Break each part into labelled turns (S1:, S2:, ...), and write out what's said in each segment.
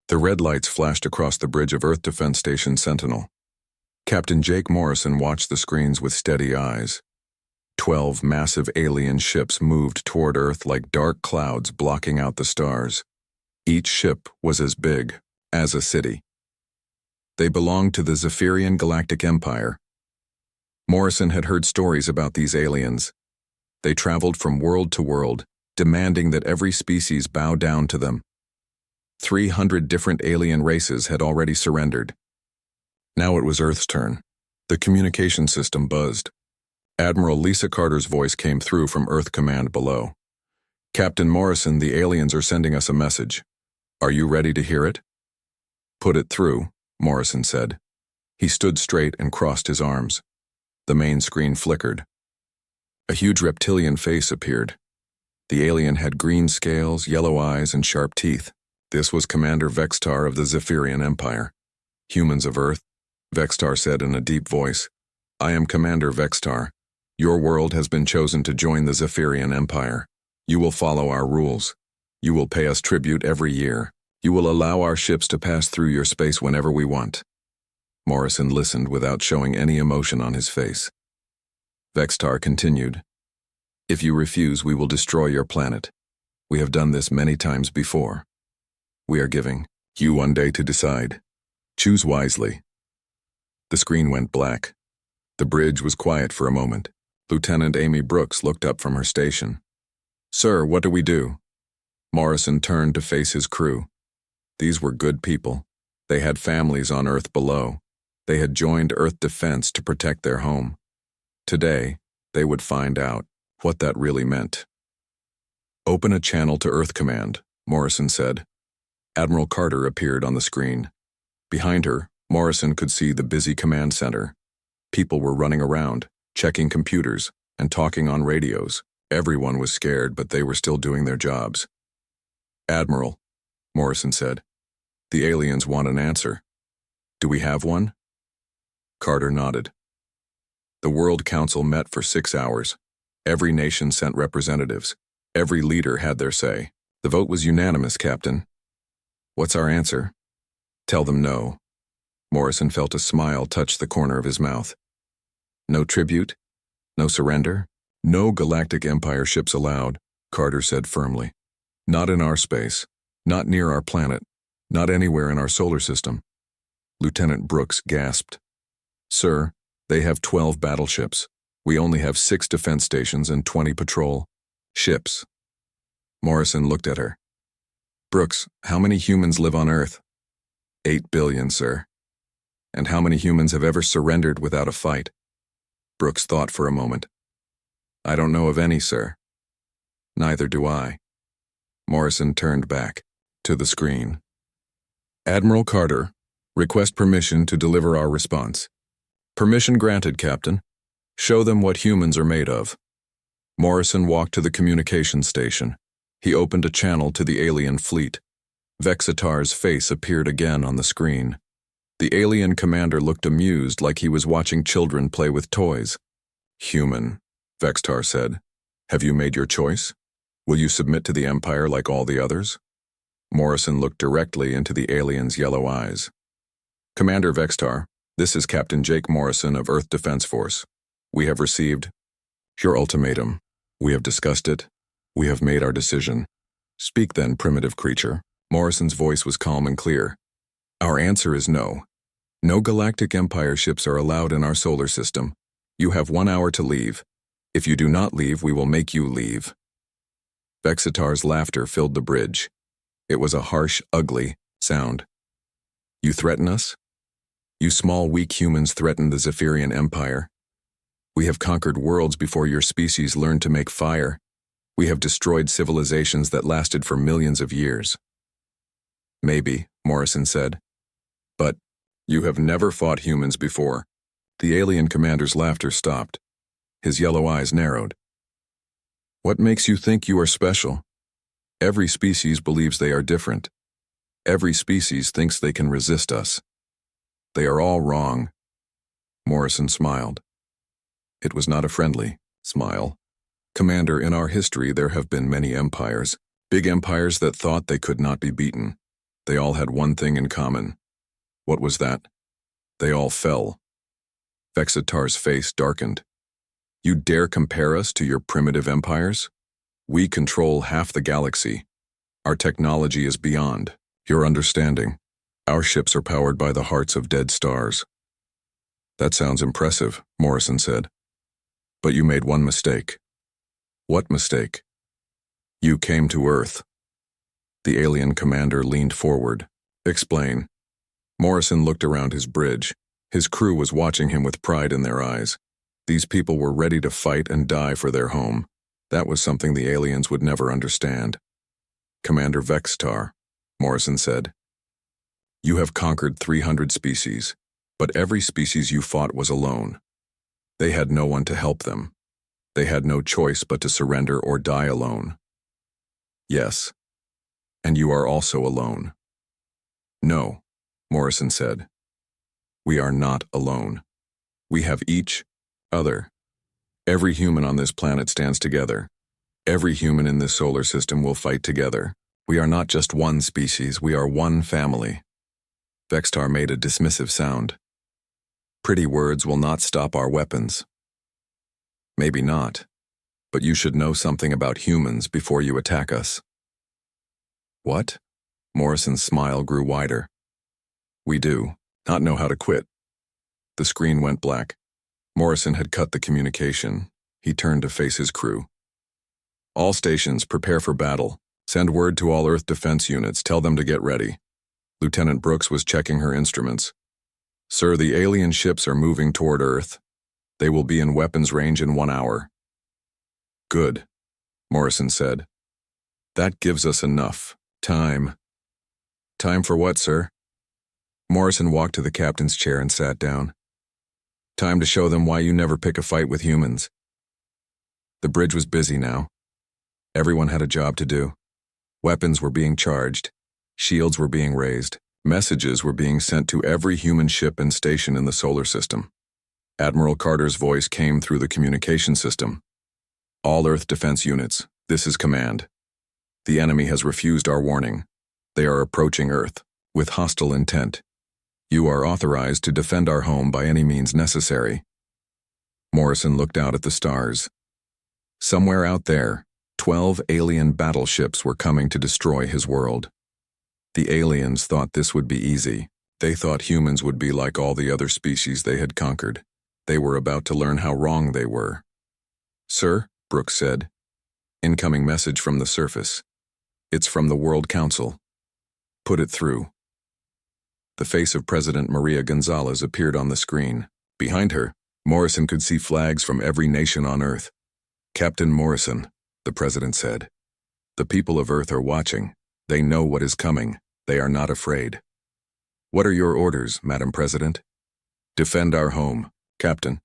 S1: The red lights flashed across the bridge of Earth Defense Station Sentinel. Captain Jake Morrison watched the screens with steady eyes. 12 massive alien ships moved toward Earth like dark clouds blocking out the stars. Each ship was as big as a city. They belonged to the Zephyrian Galactic Empire. Morrison had heard stories about these aliens. They traveled from world to world, demanding that every species bow down to them. 300 different alien races had already surrendered. Now it was Earth's turn. The communication system buzzed. Admiral Lisa Carter's voice came through from Earth Command below. "Captain Morrison, the aliens are sending us a message. Are you ready to hear it?" "Put it through," Morrison said. He stood straight and crossed his arms. The main screen flickered. A huge reptilian face appeared. The alien had green scales, yellow eyes, and sharp teeth. This was Commander Vextar of the Zephyrian Empire. "Humans of Earth," Vextar said in a deep voice. "I am Commander Vextar. Your world has been chosen to join the Zephyrian Empire. You will follow our rules. You will pay us tribute every year. You will allow our ships to pass through your space whenever we want." Morrison listened without showing any emotion on his face. Vextar continued. "If you refuse, we will destroy your planet. We have done this many times before. We are giving you one day to decide. Choose wisely." The screen went black. The bridge was quiet for a moment. Lieutenant Amy Brooks looked up from her station. "Sir, what do we do?" Morrison turned to face his crew. These were good people. They had families on Earth below. They had joined Earth Defense to protect their home. Today, they would find out what that really meant. "Open a channel to Earth Command," Morrison said. Admiral Carter appeared on the screen. Behind her, Morrison could see the busy command center. People were running around, checking computers, and talking on radios. Everyone was scared, but they were still doing their jobs. "Admiral," Morrison said, "the aliens want an answer. Do we have one?" Carter nodded. The World Council met for 6 hours. Every nation sent representatives. Every leader had their say. The vote was unanimous, Captain. "What's our answer?" "Tell them no." Morrison felt a smile touch the corner of his mouth. "No tribute? No surrender? No Galactic Empire ships allowed," Carter said firmly. "Not in our space. Not near our planet. Not anywhere in our solar system." Lieutenant Brooks gasped. "Sir, they have 12 battleships. We only have 6 defense stations and 20 patrol ships." Morrison looked at her. "Brooks, how many humans live on Earth?" 8 billion, sir." "And how many humans have ever surrendered without a fight?" Brooks thought for a moment. "I don't know of any, sir." "Neither do I." Morrison turned back to the screen. "Admiral Carter, request permission to deliver our response." "Permission granted, Captain. Show them what humans are made of." Morrison walked to the communications station. He opened a channel to the alien fleet. Vexitar's face appeared again on the screen. The alien commander looked amused, like he was watching children play with toys. "Human," Vextar said. "Have you made your choice? Will you submit to the Empire like all the others?" Morrison looked directly into the alien's yellow eyes. "Commander Vextar, this is Captain Jake Morrison of Earth Defense Force. We have received your ultimatum. We have discussed it. We have made our decision. Speak then, primitive creature." Morrison's voice was calm and clear. "Our answer is no. No Galactic Empire ships are allowed in our solar system. You have 1 hour to leave. If you do not leave, we will make you leave." Vexitar's laughter filled the bridge. It was a harsh, ugly sound. "You threaten us? You small, weak humans threaten the Zephyrian Empire. We have conquered worlds before your species learned to make fire. We have destroyed civilizations that lasted for millions of years." "Maybe," Morrison said. "But you have never fought humans before." The alien commander's laughter stopped. His yellow eyes narrowed. "What makes you think you are special? Every species believes they are different. Every species thinks they can resist us. They are all wrong." Morrison smiled. It was not a friendly smile. "Commander, in our history there have been many empires, big empires that thought they could not be beaten. They all had one thing in common. What was that? They all fell. Vexitar's face darkened. You dare compare us to your primitive empires? We control half the galaxy. Our technology is beyond your understanding. Our ships are powered by the hearts of dead stars. That sounds impressive, Morrison said. But you made one mistake. What mistake? You came to Earth. The alien commander leaned forward. Explain. Morrison looked around his bridge. His crew was watching him with pride in their eyes. These people were ready to fight and die for their home. That was something the aliens would never understand. Commander Vexitar, Morrison said. You have conquered 300 species, but every species you fought was alone. They had no one to help them. They had no choice but to surrender or die alone. Yes. And you are also alone. No, Morrison said. We are not alone. We have each other. Every human on this planet stands together. Every human in this solar system will fight together. We are not just one species, we are one family. Vexitar made a dismissive sound. Pretty words will not stop our weapons. Maybe not, but you should know something about humans before you attack us. What? Morrison's smile grew wider. We do not know how to quit. The screen went black. Morrison had cut the communication. He turned to face his crew. All stations, prepare for battle. Send word to all Earth defense units. Tell them to get ready. Lieutenant Brooks was checking her instruments. Sir, the alien ships are moving toward Earth. They will be in weapons range in 1 hour. Good, Morrison said. That gives us enough time. Time for what, sir? Morrison walked to the captain's chair and sat down. Time to show them why you never pick a fight with humans. The bridge was busy now. Everyone had a job to do. Weapons were being charged. Shields were being raised. Messages were being sent to every human ship and station in the solar system. Admiral Carter's voice came through the communication system. All Earth defense units, this is command. The enemy has refused our warning. They are approaching Earth with hostile intent. You are authorized to defend our home by any means necessary. Morrison looked out at the stars. Somewhere out there, 12 alien battleships were coming to destroy his world. The aliens thought this would be easy. They thought humans would be like all the other species they had conquered. They were about to learn how wrong they were. Sir, Brooks said. Incoming message from the surface. It's from the World Council. Put it through. The face of President Maria Gonzalez appeared on the screen. Behind her, Morrison could see flags from every nation on Earth. Captain Morrison, the president said. The people of Earth are watching. They know what is coming. They are not afraid. What are your orders, Madam President? Defend our home, Captain.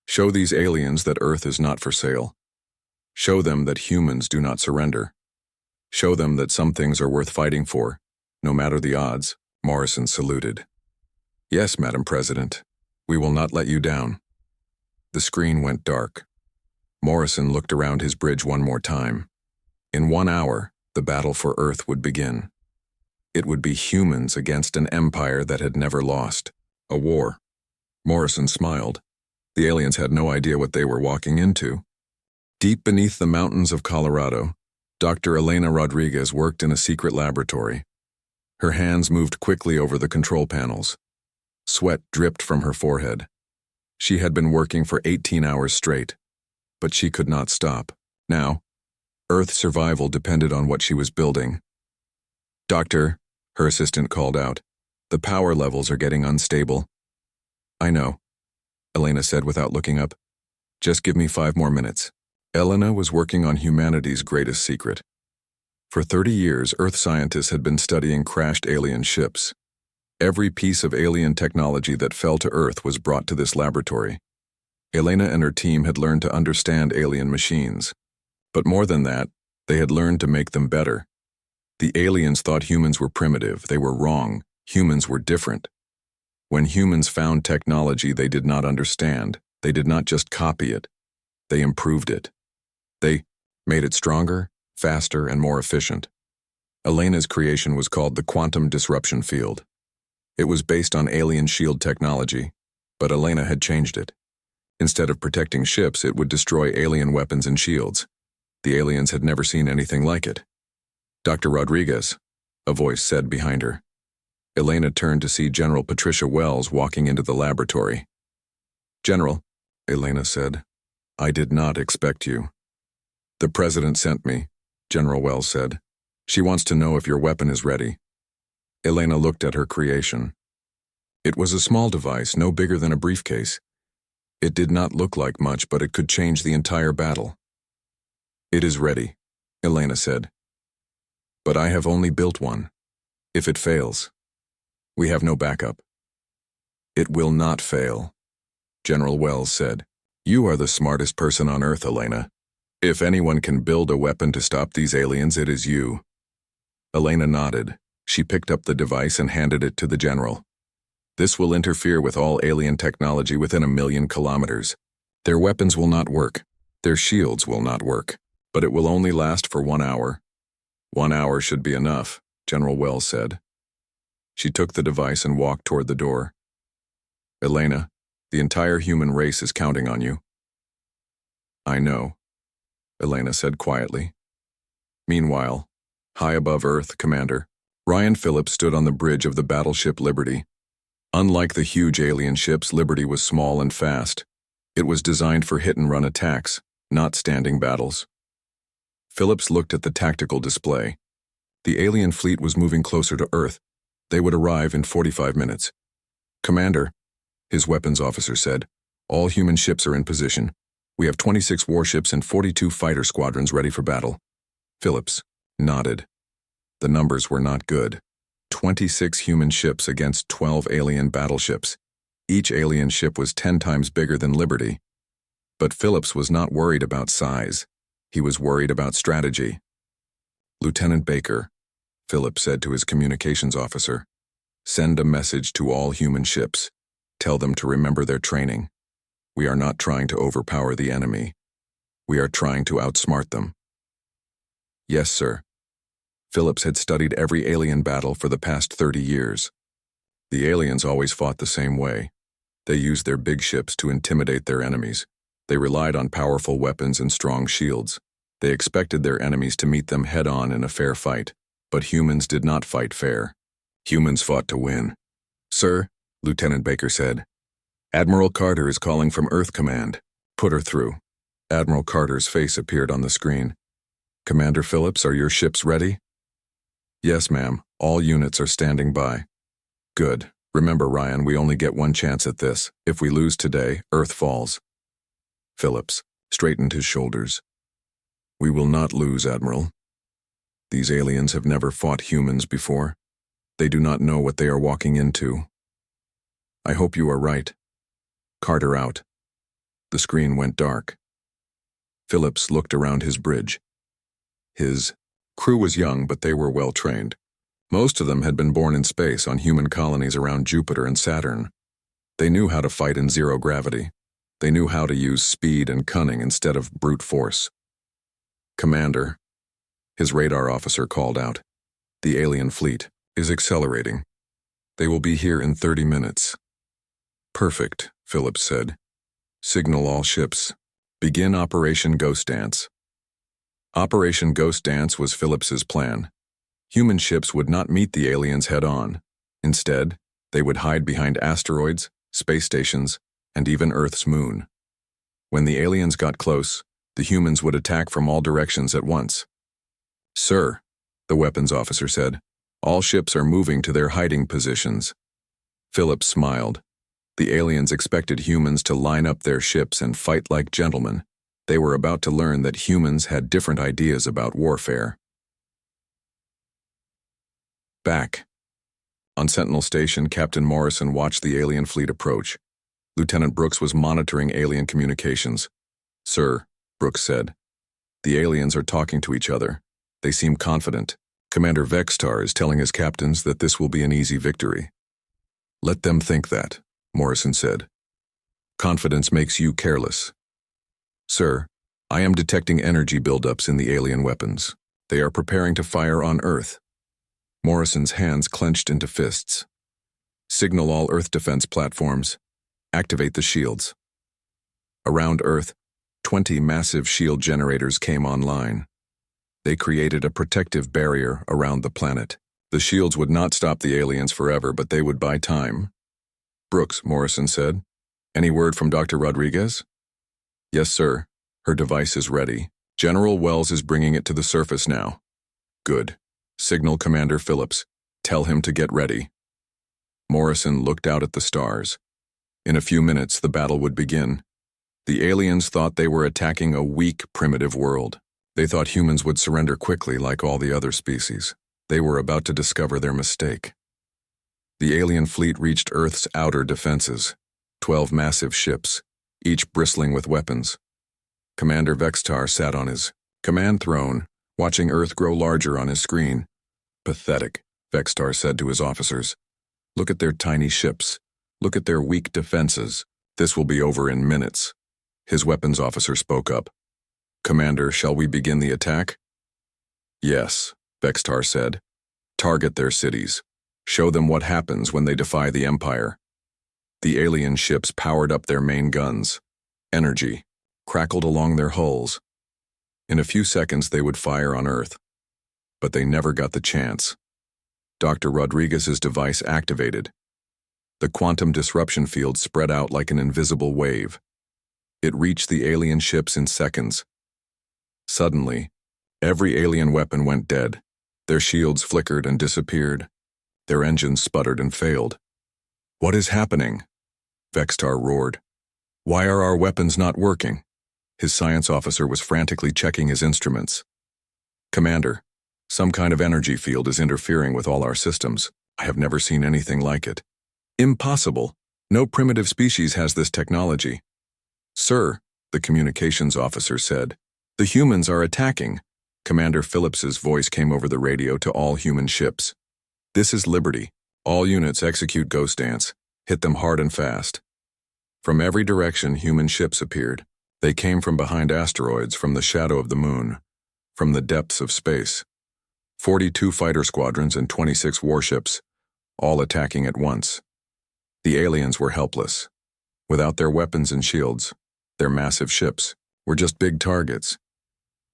S1: Show these aliens that Earth is not for sale. Show them that humans do not surrender. Show them that some things are worth fighting for, no matter the odds. Morrison saluted. Yes, Madam President. We will not let you down. The screen went dark. Morrison looked around his bridge one more time. In 1 hour, the battle for Earth would begin. It would be humans against an empire that had never lost. A war. Morrison smiled. The aliens had no idea what they were walking into. Deep beneath the mountains of Colorado, Dr. Elena Rodriguez worked in a secret laboratory. Her hands moved quickly over the control panels. Sweat dripped from her forehead. She had been working for 18 hours straight, but she could not stop. Now, Earth's survival depended on what she was building. Doctor, her assistant called out, the power levels are getting unstable. I know, Elena said without looking up. Just give me 5 more minutes. Elena was working on humanity's greatest secret. For 30 years, Earth scientists had been studying crashed alien ships. Every piece of alien technology that fell to Earth was brought to this laboratory. Elena and her team had learned to understand alien machines. But more than that, they had learned to make them better. The aliens thought humans were primitive. They were wrong. Humans were different. When humans found technology they did not understand, they did not just copy it. They improved it. They made it stronger, faster, and more efficient. Elena's creation was called the Quantum Disruption Field. It was based on alien shield technology, but Elena had changed it. Instead of protecting ships, it would destroy alien weapons and shields. The aliens had never seen anything like it. "Dr. Rodriguez," a voice said behind her. Elena turned to see General Patricia Wells walking into the laboratory. "General," Elena said, "I did not expect you." "The President sent me," General Wells said. "She wants to know if your weapon is ready." Elena looked at her creation. It was a small device, no bigger than a briefcase. It did not look like much, but it could change the entire battle. "It is ready," Elena said. "But I have only built one. If it fails, we have no backup." "It will not fail," General Wells said. "You are the smartest person on Earth, Elena. If anyone can build a weapon to stop these aliens, it is you." Elena nodded. She picked up the device and handed it to the general. "This will interfere with all alien technology within 1,000,000 kilometers. Their weapons will not work. Their shields will not work. But it will only last for 1 hour. 1 hour should be enough," General Wells said. She took the device and walked toward the door. "Elena, the entire human race is counting on you." "I know," Elena said quietly. Meanwhile, high above Earth, Commander Ryan Phillips stood on the bridge of the battleship Liberty. Unlike the huge alien ships, Liberty was small and fast. It was designed for hit-and-run attacks, not standing battles. Phillips looked at the tactical display. The alien fleet was moving closer to Earth. They would arrive in 45 minutes. "Commander," his weapons officer said, "all human ships are in position. We have 26 warships and 42 fighter squadrons ready for battle." Phillips nodded. The numbers were not good. 26 human ships against 12 alien battleships. Each alien ship was 10 times bigger than Liberty. But Phillips was not worried about size. He was worried about strategy. "Lieutenant Baker," Phillips said to his communications officer, "send a message to all human ships. Tell them to remember their training. We are not trying to overpower the enemy. We are trying to outsmart them." "Yes, sir." Phillips had studied every alien battle for the past 30 years. The aliens always fought the same way. They used their big ships to intimidate their enemies. They relied on powerful weapons and strong shields. They expected their enemies to meet them head-on in a fair fight. But humans did not fight fair. Humans fought to win. "Sir," Lieutenant Baker said, "Admiral Carter is calling from Earth Command. Put her through." Admiral Carter's face appeared on the screen. "Commander Phillips, are your ships ready?" "Yes, ma'am. All units are standing by." "Good. Remember, Ryan, we only get one chance at this. If we lose today, Earth falls." Phillips straightened his shoulders. "We will not lose, Admiral. These aliens have never fought humans before. They do not know what they are walking into." "I hope you are right." Carter out. The screen went dark. Phillips looked around his bridge. His crew was young, but they were well trained. Most of them had been born in space on human colonies around Jupiter and Saturn. They knew how to fight in zero gravity. They knew how to use speed and cunning instead of brute force. "Commander," his radar officer called out, "the alien fleet is accelerating. They will be here in 30 minutes. "Perfect," Phillips said. "Signal all ships. Begin Operation Ghost Dance." Operation Ghost Dance was Phillips's plan. Human ships would not meet the aliens head-on. Instead, they would hide behind asteroids, space stations, and even Earth's moon. When the aliens got close, the humans would attack from all directions at once. "Sir," the weapons officer said, "all ships are moving to their hiding positions." Phillips smiled. The aliens expected humans to line up their ships and fight like gentlemen. They were about to learn that humans had different ideas about warfare. Back. On Sentinel Station, Captain Morrison watched the alien fleet approach. Lieutenant Brooks was monitoring alien communications. "Sir," Brooks said, "the aliens are talking to each other. They seem confident. Commander Vextar is telling his captains that this will be an easy victory." "Let them think that," Morrison said. "Confidence makes you careless." "Sir, I am detecting energy buildups in the alien weapons. They are preparing to fire on Earth. Morrison's hands clenched into fists. Signal all Earth defense platforms. Activate the shields. Around Earth, 20 massive shield generators came online. They created a protective barrier around the planet. The shields would not stop the aliens forever, but they would buy time. "Brooks," Morrison said. "Any word from Dr. Rodriguez?" "Yes, sir. Her device is ready. General Wells is bringing it to the surface now." "Good. Signal Commander Phillips. Tell him to get ready." Morrison looked out at the stars. In a few minutes, the battle would begin. The aliens thought they were attacking a weak, primitive world. They thought humans would surrender quickly like all the other species. They were about to discover their mistake. The alien fleet reached Earth's outer defenses, 12 massive ships, each bristling with weapons. Commander Vextar sat on his command throne, watching Earth grow larger on his screen. "Pathetic," Vextar said to his officers. "Look at their tiny ships. Look at their weak defenses. This will be over in minutes." His weapons officer spoke up. "Commander, shall we begin the attack?" "Yes," Vextar said. "Target their cities. Show them what happens when they defy the Empire." The alien ships powered up their main guns. Energy crackled along their hulls. In a few seconds they would fire on Earth. But they never got the chance. Dr. Rodriguez's device activated. The quantum disruption field spread out like an invisible wave. It reached the alien ships in seconds. Suddenly, every alien weapon went dead. Their shields flickered and disappeared. Their engines sputtered and failed. "What is happening?" Vextar roared. "Why are our weapons not working?" His science officer was frantically checking his instruments. "Commander, some kind of energy field is interfering with all our systems. I have never seen anything like it." "Impossible. No primitive species has this technology." "Sir," the communications officer said, "the humans are attacking." Commander Phillips's voice came over the radio to all human ships. "This is Liberty. All units execute Ghost Dance. Hit them hard and fast." From every direction, human ships appeared. They came from behind asteroids, from the shadow of the moon, from the depths of space. 42 fighter squadrons and 26 warships, all attacking at once. The aliens were helpless. Without their weapons and shields, their massive ships were just big targets.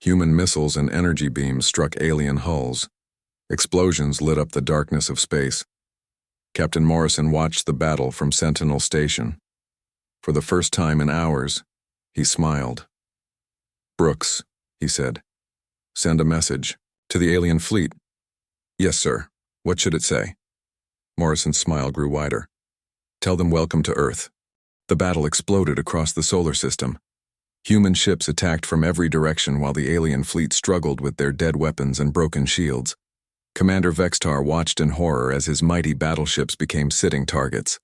S1: Human missiles and energy beams struck alien hulls. Explosions lit up the darkness of space. Captain Morrison watched the battle from Sentinel Station. For the first time in hours, he smiled. "Brooks," he said, "send a message to the alien fleet." "Yes, sir. What should it say?" Morrison's smile grew wider. "Tell them welcome to Earth." The battle exploded across the solar system. Human ships attacked from every direction while the alien fleet struggled with their dead weapons and broken shields. Commander Vextar watched in horror as his mighty battleships became sitting targets.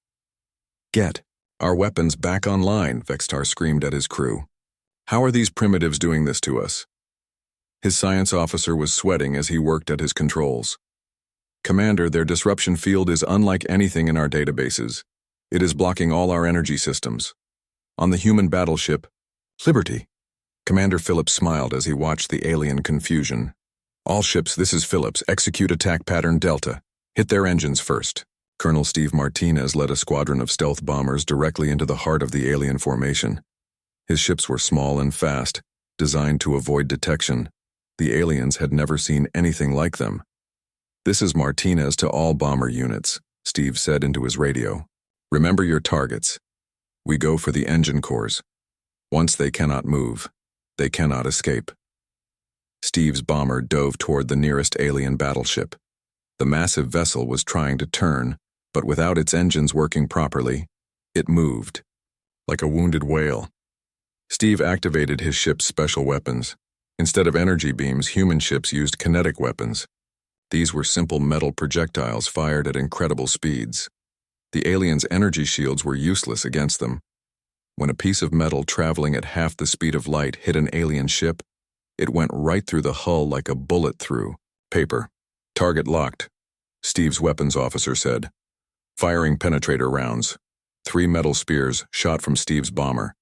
S1: "Get our weapons back online," Vextar screamed at his crew. "How are these primitives doing this to us?" His science officer was sweating as he worked at his controls. "Commander, their disruption field is unlike anything in our databases. It is blocking all our energy systems. On the human battleship, Liberty." Commander Phillips smiled as he watched the alien confusion. "All ships, this is Phillips. Execute attack pattern Delta. Hit their engines first." Colonel Steve Martinez led a squadron of stealth bombers directly into the heart of the alien formation. His ships were small and fast, designed to avoid detection. The aliens had never seen anything like them. "This is Martinez to all bomber units," Steve said into his radio. "Remember your targets. We go for the engine cores. Once they cannot move, they cannot escape." Steve's bomber dove toward the nearest alien battleship. The massive vessel was trying to turn, but without its engines working properly, it moved, like a wounded whale. Steve activated his ship's special weapons. Instead of energy beams, human ships used kinetic weapons. These were simple metal projectiles fired at incredible speeds. The aliens' energy shields were useless against them. When a piece of metal traveling at half the speed of light hit an alien ship, it went right through the hull like a bullet through paper. "Target locked," Steve's weapons officer said. Firing penetrator rounds. 3 metal spears shot from Steve's bomber.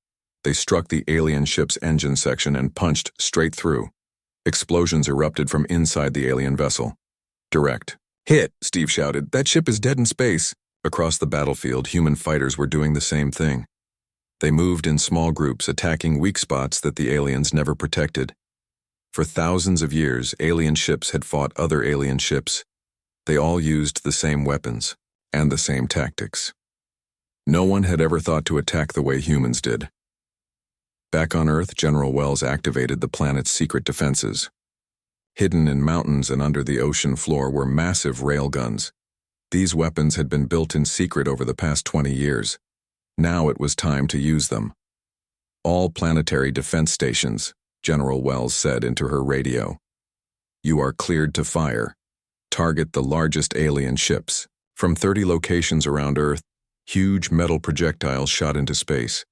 S1: They struck the alien ship's engine section and punched straight through. Explosions erupted from inside the alien vessel. "Direct. Hit, Steve shouted. That ship is dead in space. Across the battlefield, human fighters were doing the same thing. They moved in small groups, attacking weak spots that the aliens never protected. For thousands of years, alien ships had fought other alien ships. They all used the same weapons and the same tactics. No one had ever thought to attack the way humans did. Back on Earth, General Wells activated the planet's secret defenses. Hidden in mountains and under the ocean floor were massive railguns. These weapons had been built in secret over the past 20 years. Now it was time to use them. All planetary defense stations, General Wells said into her radio. You are cleared to fire. Target the largest alien ships. From 30 locations around Earth, huge metal projectiles shot into space.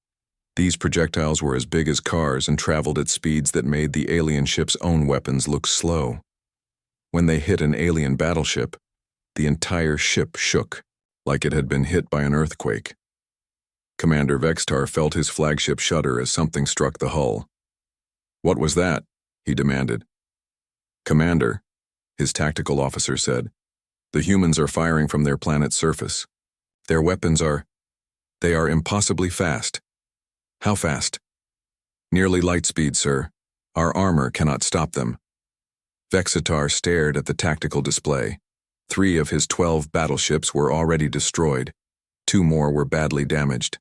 S1: These projectiles were as big as cars and traveled at speeds that made the alien ship's own weapons look slow. When they hit an alien battleship, the entire ship shook, like it had been hit by an earthquake. Commander Vextar felt his flagship shudder as something struck the hull. What was that? He demanded. Commander, his tactical officer said, the humans are firing from their planet's surface. Their weapons they are impossibly fast. How fast? Nearly light speed, sir. Our armor cannot stop them. Vexitar stared at the tactical display. 3 of his 12 battleships were already destroyed. 2 more were badly damaged.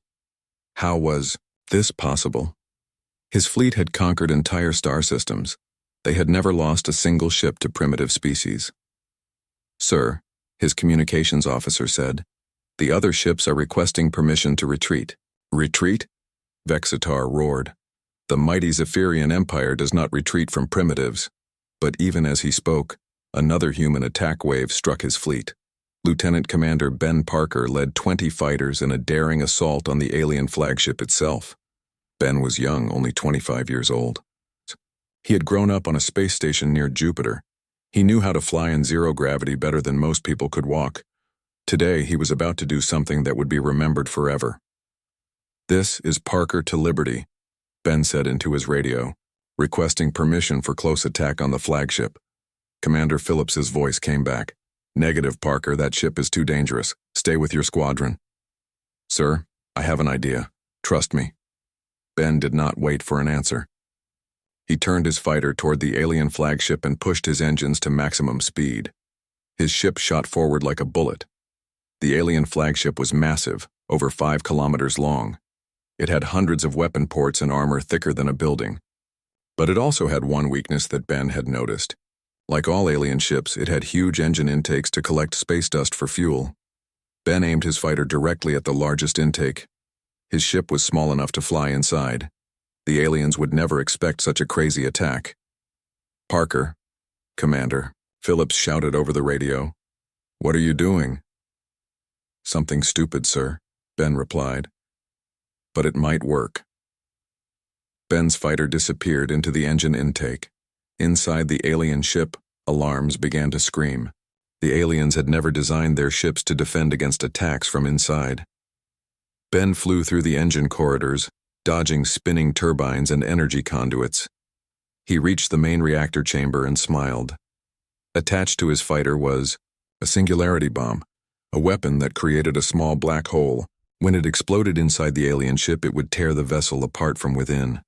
S1: How was this possible? His fleet had conquered entire star systems. They had never lost a single ship to primitive species. Sir, his communications officer said, the other ships are requesting permission to retreat. Retreat? Vexitar roared. The mighty Zephyrian Empire does not retreat from primitives. But even as he spoke, another human attack wave struck his fleet. Lieutenant Commander Ben Parker led 20 fighters in a daring assault on the alien flagship itself. Ben was young, only 25 years old. He had grown up on a space station near Jupiter. He knew how to fly in zero gravity better than most people could walk. Today, he was about to do something that would be remembered forever. This is Parker to Liberty, Ben said into his radio, requesting permission for close attack on the flagship. Commander Phillips's voice came back. Negative, Parker, that ship is too dangerous. Stay with your squadron. Sir, I have an idea. Trust me. Ben did not wait for an answer. He turned his fighter toward the alien flagship and pushed his engines to maximum speed. His ship shot forward like a bullet. The alien flagship was massive, over 5 kilometers long. It had hundreds of weapon ports and armor thicker than a building. But it also had one weakness that Ben had noticed. Like all alien ships, it had huge engine intakes to collect space dust for fuel. Ben aimed his fighter directly at the largest intake. His ship was small enough to fly inside. The aliens would never expect such a crazy attack. Parker, Commander, Phillips shouted over the radio. What are you doing? Something stupid, sir, Ben replied. But it might work. Ben's fighter disappeared into the engine intake. Inside the alien ship, alarms began to scream. The aliens had never designed their ships to defend against attacks from inside. Ben flew through the engine corridors, dodging spinning turbines and energy conduits. He reached the main reactor chamber and smiled. Attached to his fighter was a singularity bomb, a weapon that created a small black hole. When it exploded inside the alien ship, it would tear the vessel apart from within.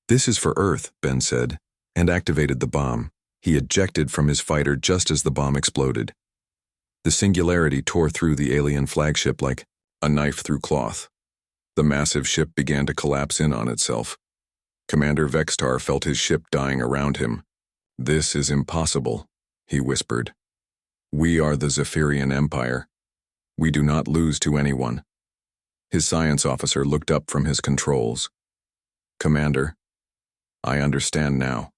S1: This is for Earth, Ben said, and activated the bomb. He ejected from his fighter just as the bomb exploded. The singularity tore through the alien flagship like a knife through cloth. The massive ship began to collapse in on itself. Commander Vextar felt his ship dying around him. This is impossible, he whispered. We are the Zephyrian Empire. We do not lose to anyone. His science officer looked up from his controls. Commander, I understand now.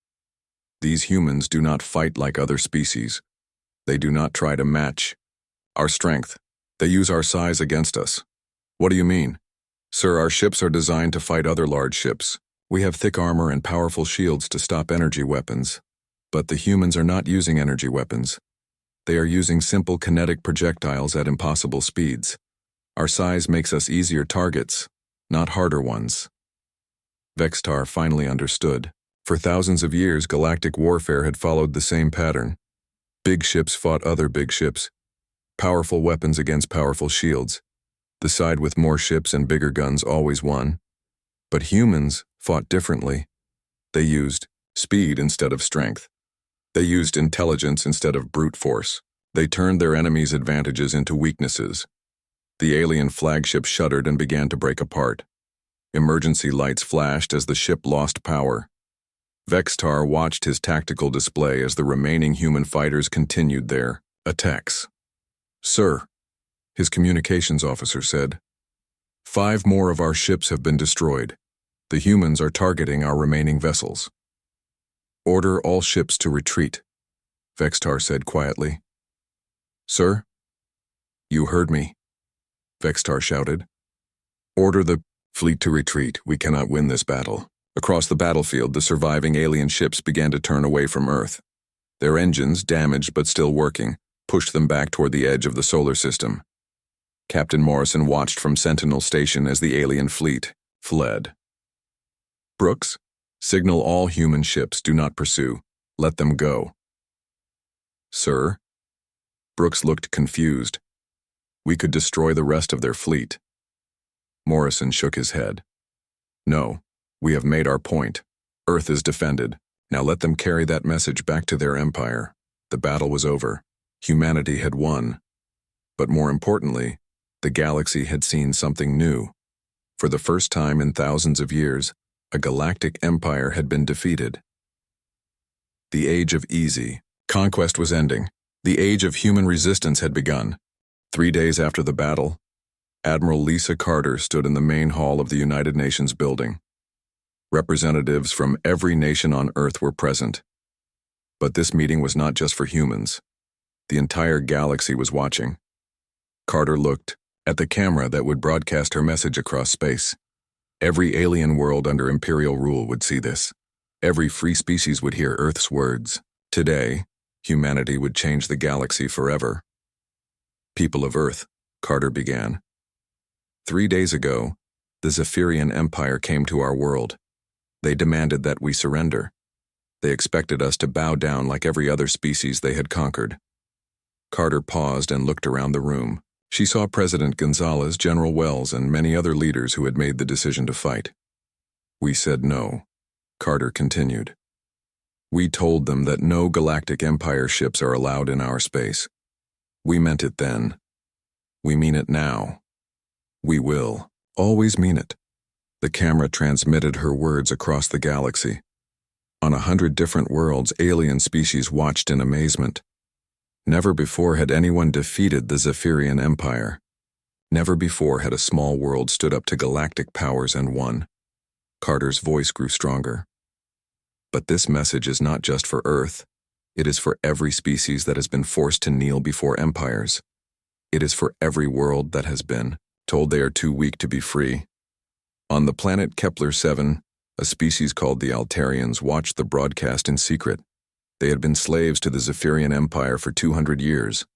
S1: These humans do not fight like other species. They do not try to match our strength. They use our size against us. What do you mean? Sir, our ships are designed to fight other large ships. We have thick armor and powerful shields to stop energy weapons. But the humans are not using energy weapons. They are using simple kinetic projectiles at impossible speeds. Our size makes us easier targets, not harder ones. Vextar finally understood. For thousands of years, galactic warfare had followed the same pattern. Big ships fought other big ships. Powerful weapons against powerful shields. The side with more ships and bigger guns always won. But humans fought differently. They used speed instead of strength. They used intelligence instead of brute force. They turned their enemies' advantages into weaknesses. The alien flagship shuddered and began to break apart. Emergency lights flashed as the ship lost power. Vextar watched his tactical display as the remaining human fighters continued their attacks. "Sir," his communications officer said, "5 more of our ships have been destroyed. The humans are targeting our remaining vessels." "Order all ships to retreat," Vextar said quietly. "Sir?" "You heard me," Vextar shouted. "Order the fleet to retreat. We cannot win this battle." Across the battlefield, the surviving alien ships began to turn away from Earth. Their engines, damaged but still working, pushed them back toward the edge of the solar system. Captain Morrison watched from Sentinel Station as the alien fleet fled. "Brooks, signal all human ships, do not pursue. Let them go." "Sir?" Brooks looked confused. "We could destroy the rest of their fleet." Morrison shook his head. "No, we have made our point. Earth is defended. Now let them carry that message back to their empire. The battle was over. Humanity had won. But more importantly, the galaxy had seen something new. For the first time in thousands of years, a galactic empire had been defeated. The age of easy conquest was ending. The age of human resistance had begun. 3 days after the battle, Admiral Lisa Carter stood in the main hall of the United Nations building. Representatives from every nation on Earth were present. But this meeting was not just for humans. The entire galaxy was watching. Carter looked at the camera that would broadcast her message across space. Every alien world under Imperial rule would see this. Every free species would hear Earth's words. Today, humanity would change the galaxy forever. "People of Earth," Carter began. 3 days ago, the Zephyrian Empire came to our world. They demanded that we surrender. They expected us to bow down like every other species they had conquered. Carter paused and looked around the room. She saw President Gonzalez, General Wells, and many other leaders who had made the decision to fight. "We said no," Carter continued. "We told them that no galactic empire ships are allowed in our space. We meant it then. We mean it now. We will always mean it." The camera transmitted her words across the galaxy. On 100 different worlds, alien species watched in amazement. Never before had anyone defeated the Zephyrian Empire. Never before had a small world stood up to galactic powers and won. Carter's voice grew stronger. "But this message is not just for Earth. It is for every species that has been forced to kneel before empires. It is for every world that has been told they are too weak to be free." On the planet Kepler-7, a species called the Altarians watched the broadcast in secret. They had been slaves to the Zephyrian Empire for 200 years.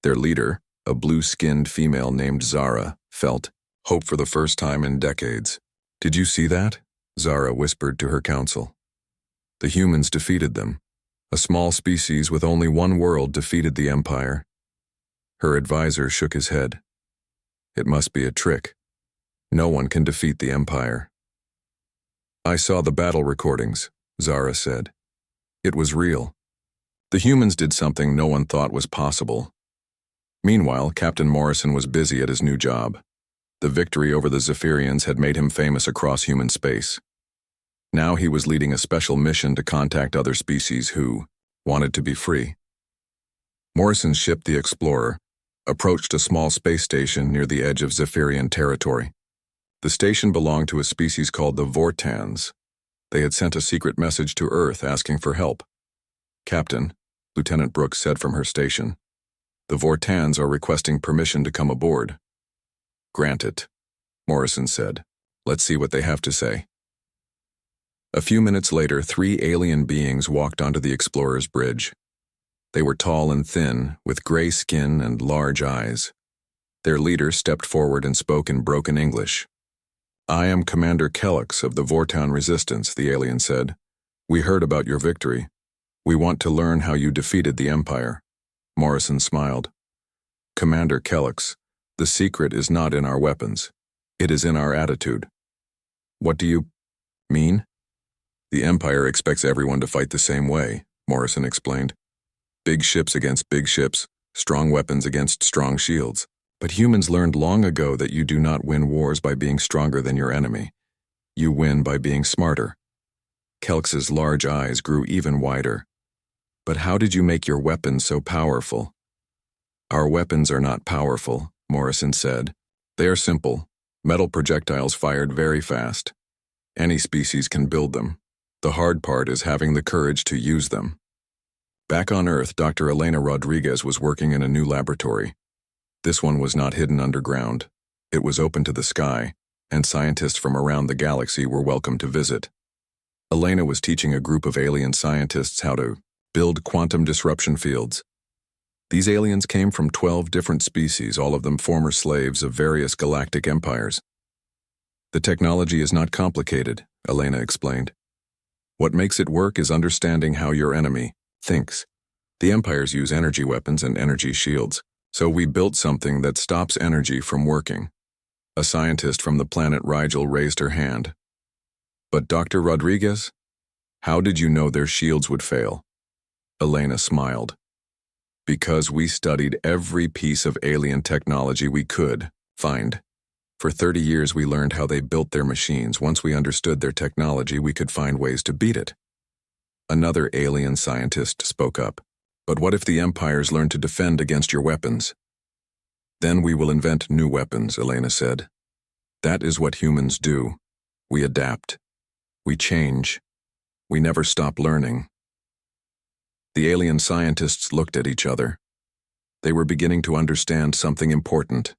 S1: Their leader, a blue-skinned female named Zara, felt hope for the first time in decades. "Did you see that?" Zara whispered to her council. "The humans defeated them. A small species with only one world defeated the Empire." Her advisor shook his head. "It must be a trick. No one can defeat the Empire." "I saw the battle recordings," Zara said. "It was real. The humans did something no one thought was possible." Meanwhile, Captain Morrison was busy at his new job. The victory over the Zephyrians had made him famous across human space. Now he was leading a special mission to contact other species who wanted to be free. Morrison's ship, the Explorer, approached a small space station near the edge of Zephyrian territory. The station belonged to a species called the Vortans. They had sent a secret message to Earth asking for help. "Captain," Lieutenant Brooks said from her station, "the Vortans are requesting permission to come aboard." "Grant it," Morrison said. "Let's see what they have to say." A few minutes later, 3 alien beings walked onto the Explorer's bridge. They were tall and thin, with gray skin and large eyes. Their leader stepped forward and spoke in broken English. "I am Commander Kellix of the Vortan Resistance," the alien said. "We heard about your victory. We want to learn how you defeated the Empire." Morrison smiled. Commander Kellix, the secret is not in our weapons. It is in our attitude. What do you mean? The Empire expects everyone to fight the same way, Morrison explained. Big ships against big ships, strong weapons against strong shields. But humans learned long ago that you do not win wars by being stronger than your enemy. You win by being smarter. Kellix's large eyes grew even wider. But how did you make your weapons so powerful? Our weapons are not powerful, Morrison said. They are simple, metal projectiles fired very fast. Any species can build them. The hard part is having the courage to use them. Back on Earth, Dr. Elena Rodriguez was working in a new laboratory. This one was not hidden underground. It was open to the sky, and scientists from around the galaxy were welcome to visit. Elena was teaching a group of alien scientists how to build quantum disruption fields. These aliens came from 12 different species, all of them former slaves of various galactic empires. The technology is not complicated, Elena explained. What makes it work is understanding how your enemy thinks. The empires use energy weapons and energy shields, so we built something that stops energy from working. A scientist from the planet Rigel raised her hand. But Dr. Rodriguez? How did you know their shields would fail? Elena smiled. Because we studied every piece of alien technology we could find. For 30 years we learned how they built their machines. Once we understood their technology, we could find ways to beat it. Another alien scientist spoke up. But what if the empires learn to defend against your weapons? Then we will invent new weapons, Elena said. That is what humans do. We adapt. We change. We never stop learning. The alien scientists looked at each other. They were beginning to understand something important.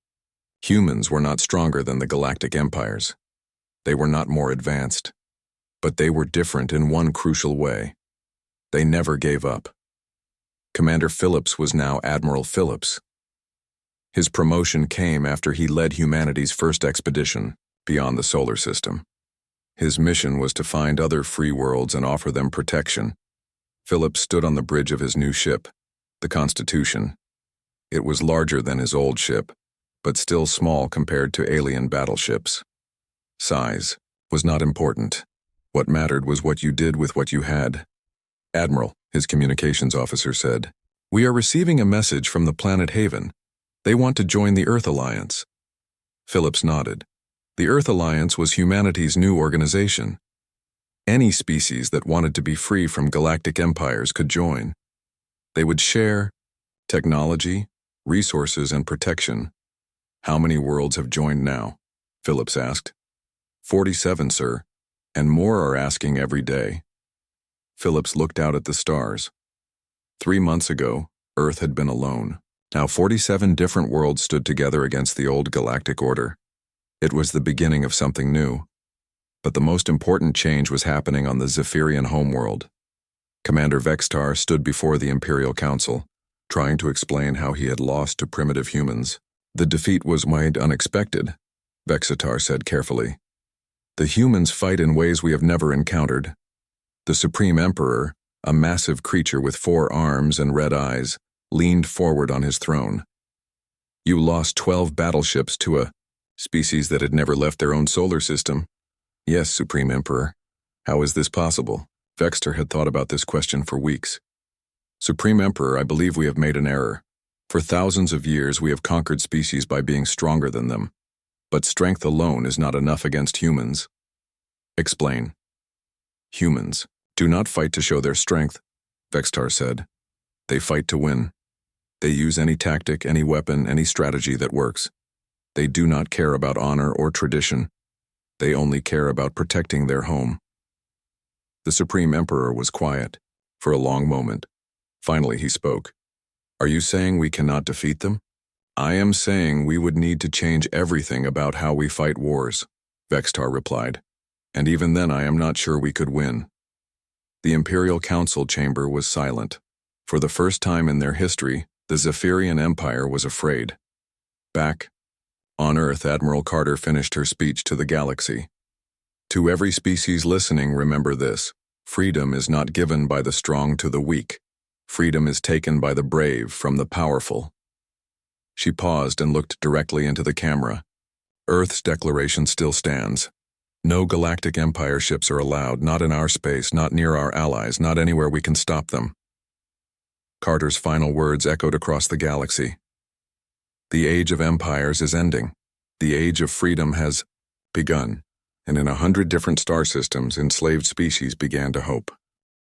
S1: Humans were not stronger than the galactic empires. They were not more advanced. But they were different in one crucial way. They never gave up. Commander Phillips was now Admiral Phillips. His promotion came after he led humanity's first expedition beyond the solar system. His mission was to find other free worlds and offer them protection. Phillips stood on the bridge of his new ship, the Constitution. It was larger than his old ship, but still small compared to alien battleships. Size was not important. What mattered was what you did with what you had. Admiral, his communications officer said, we are receiving a message from the planet Haven. They want to join the Earth Alliance. Phillips nodded. The Earth Alliance was humanity's new organization. Any species that wanted to be free from galactic empires could join. They would share technology, resources, and protection. How many worlds have joined now? Phillips asked. 47, sir, and more are asking every day. Phillips looked out at the stars. 3 months ago, Earth had been alone. Now 47 different worlds stood together against the old galactic order. It was the beginning of something new. But the most important change was happening on the Zephyrian homeworld. Commander Vextar stood before the Imperial Council, trying to explain how he had lost to primitive humans. The defeat was made unexpected, Vexatar said carefully. The humans fight in ways we have never encountered. The Supreme Emperor, a massive creature with 4 arms and red eyes, leaned forward on his throne. You lost 12 battleships to a species that had never left their own solar system. Yes, Supreme Emperor. How is this possible? Vextar had thought about this question for weeks. Supreme Emperor, I believe we have made an error. For thousands of years we have conquered species by being stronger than them. But strength alone is not enough against humans. Explain. Humans do not fight to show their strength, Vextar said. They fight to win. They use any tactic, any weapon, any strategy that works. They do not care about honor or tradition. They only care about protecting their home. The Supreme Emperor was quiet for a long moment. Finally he spoke. Are you saying we cannot defeat them? I am saying we would need to change everything about how we fight wars, Vextar replied. And even then I am not sure we could win. The Imperial Council chamber was silent. For the first time in their history, the Zephyrian Empire was afraid. Back on Earth, Admiral Carter finished her speech to the galaxy. To every species listening, remember this. Freedom is not given by the strong to the weak. Freedom is taken by the brave from the powerful. She paused and looked directly into the camera. Earth's declaration still stands. No galactic empire ships are allowed, not in our space, not near our allies, not anywhere we can stop them. Carter's final words echoed across the galaxy. The age of empires is ending. The age of freedom has begun, and in 100 different star systems, enslaved species began to hope.